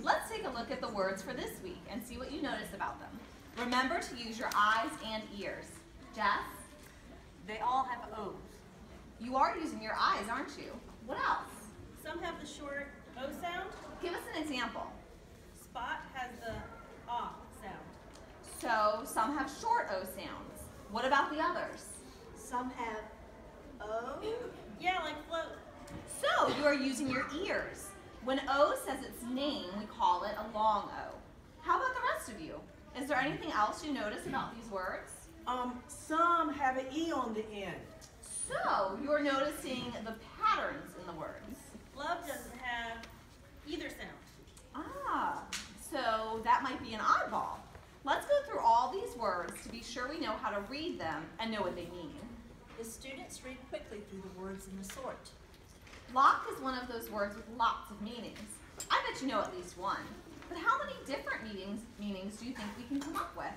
Let's take a look at the words for this week and see what you notice about them. Remember to use your eyes and ears. Jess? They all have O's. You are using your eyes, aren't you? What else? Some have the short O sound. Give us an example. Spot has the ah sound. So, some have short O sounds. What about the others? Some have O. Yeah, like float. So, you are using your ears. When O says its name, we call it a long O. How about the rest of you? Is there anything else you notice about these words? Some have an E on the end. So, you're noticing the patterns in the words. Love doesn't have either sound. Ah, so that might be an oddball. Let's go through all these words to be sure we know how to read them and know what they mean. The students read quickly through the words in the sort. Lock is one of those words with lots of meanings. I bet you know at least one. But how many different meanings do you think we can come up with?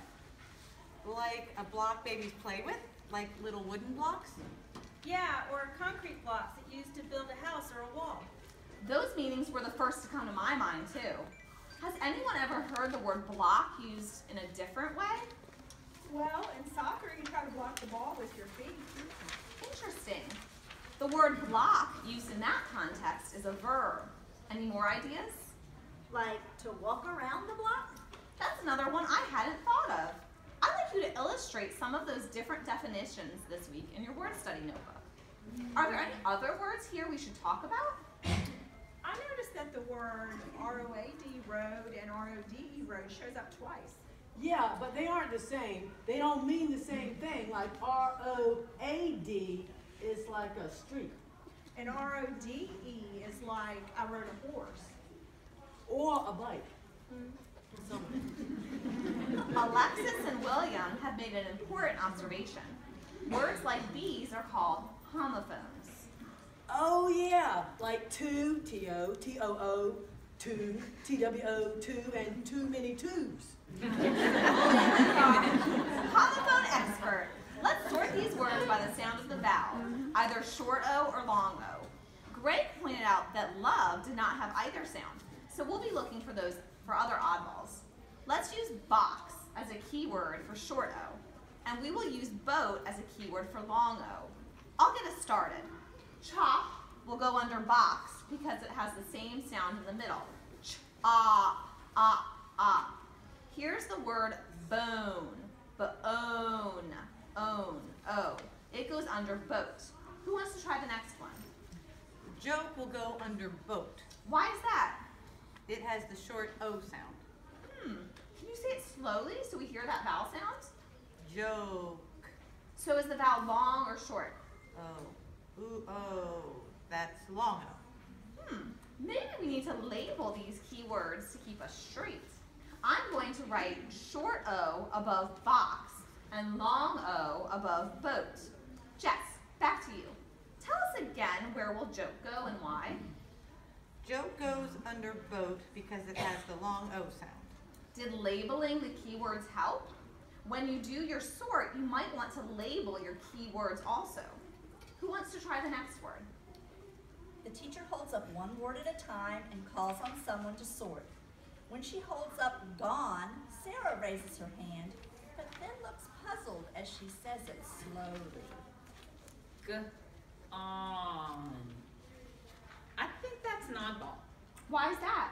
Like a block babies play with, like little wooden blocks. Yeah, or concrete blocks that used to build a house or a wall. Those meanings were the first to come to my mind too. Has anyone ever heard the word block used in a different way? Well, in soccer, you try to block the ball with your feet. Interesting. The word block used in that context is a verb. Any more ideas? Like to walk around the block? That's another one I hadn't thought of. I'd like you to illustrate some of those different definitions this week in your word study notebook. Are there any other words here we should talk about? I noticed that the word R-O-A-D, road, and R-O-D-E, road, shows up twice. Yeah, but they aren't the same. They don't mean the same thing. Like R-O-A-D is like a street. And R-O-D-E is like I rode a horse. Or a bike. Alexis and William have made an important observation. Words like these are called homophones. Oh yeah, like two, T-O, T-O-O, two, T-W-O, two, and too many twos. Homophone expert. Let's sort these words by the sound of the vowel, either short O or long O. Greg pointed out that love did not have either sound, so we'll be looking for those for other oddballs. Let's use box as a keyword for short O, and we will use boat as a keyword for long O. I'll get us started. Chop will go under box because it has the same sound in the middle. Ch, ah, ah, ah. Here's the word bone, own, O. It goes under boat. Who wants to try the next one? Joke will go under boat. Why is that? It has the short O sound. Can you say it slowly so we hear that vowel sound? Joke. So is the vowel long or short? Oh. Ooh, oh. That's long O. Maybe we need to label these keywords to keep us straight. I'm going to write short O above box and long O above boat. Jess, back to you. Tell us again where will joke go and why. Joke goes under boat because it has the long O sound. Did labeling the keywords help? When you do your sort, you might want to label your keywords also. Who wants to try the next word? The teacher holds up one word at a time and calls on someone to sort. When she holds up gone, Sarah raises her hand, but then looks puzzled as she says it slowly. G-on. I think that's an oddball. Why is that?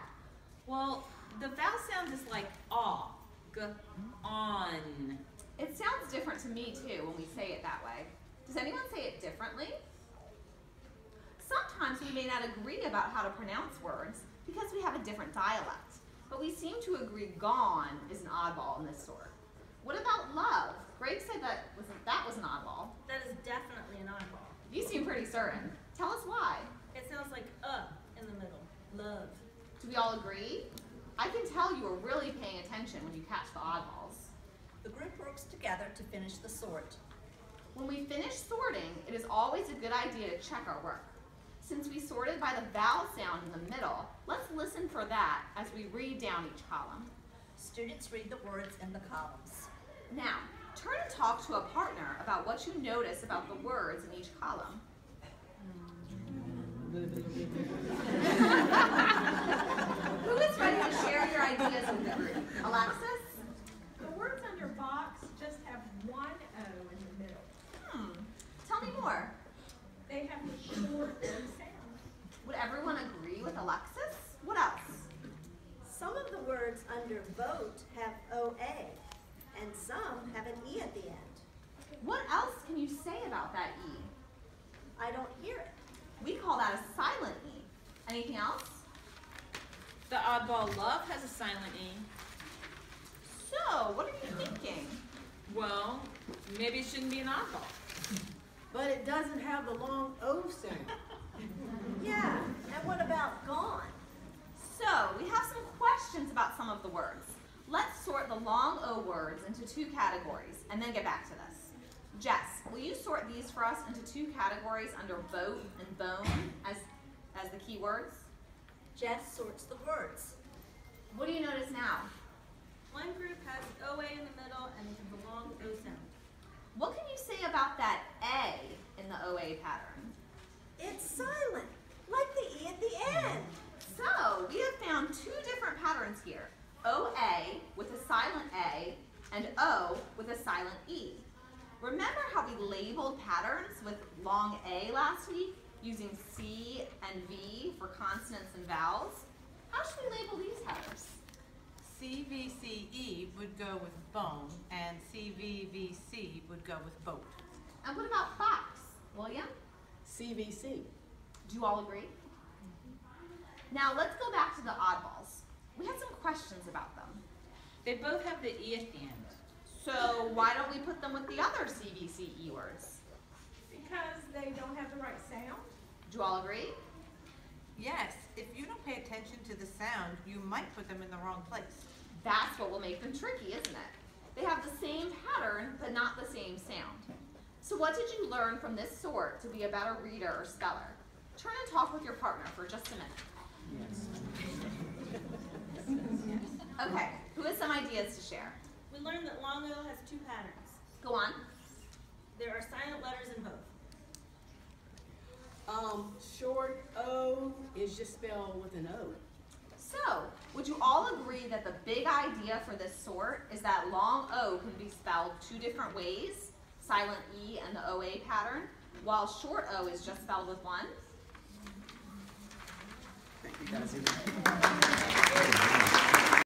Well, the vowel sound is like ah, g-on. It sounds different to me too when we say it that way. Does anyone say it differently? Sometimes we may not agree about how to pronounce words because we have a different dialect, but we seem to agree gone is an oddball in this sort. What about love? Greg said that was an oddball. That is definitely an oddball. You seem pretty certain. Tell us why. It sounds like in the middle. Love. Do we all agree? I can tell you are really paying attention when you catch the oddballs. The group works together to finish the sort. When we finish sorting, it is always a good idea to check our work. Since we sorted by the vowel sound in the middle, let's listen for that as we read down each column. Students read the words in the columns. Now, turn and talk to a partner about what you notice about the words in each column. Alexis. What else? Some of the words under vote have OA, and some have an E at the end. What else can you say about that E? I don't hear it. We call that a silent E. Anything else? The oddball love has a silent E. So, what are you thinking? Well, maybe it shouldn't be an oddball. But it doesn't have the long O sound. Yeah, and what about gone? So, we have some questions about some of the words. Let's sort the long O words into two categories and then get back to this. Jess, will you sort these for us into two categories under boat and bone as the key words? Jess sorts the words. What do you notice now? One group has OA in the middle and the long O sound. What can you say about that A in the OA pattern? It's silent, like the E at the end. So, we have found two different patterns here. OA with a silent A and O with a silent E. Remember how we labeled patterns with long A last week using C and V for consonants and vowels? How should we label these letters? CVCE would go with bone, and CVVC would go with boat. And what about fox? William? CVC. Do you all agree? Now let's go back to the oddballs. We had some questions about them. They both have the E at the end. So why don't we put them with the other CVCE words? Because they don't have the right sound? Do you all agree? Yes, if you don't pay attention to the sound, you might put them in the wrong place. That's what will make them tricky, isn't it? They have the same pattern, but not the same sound. So what did you learn from this sort to be a better reader or speller? Turn and talk with your partner for just a minute. Yes. Okay, who has some ideas to share? We learned that long O has two patterns. Go on. There are silent letters in both. Short O is just spelled with an O. So, would you all agree that the big idea for this sort is that long O can be spelled two different ways, silent E and the OA pattern, while short O is just spelled with one? Thank you guys.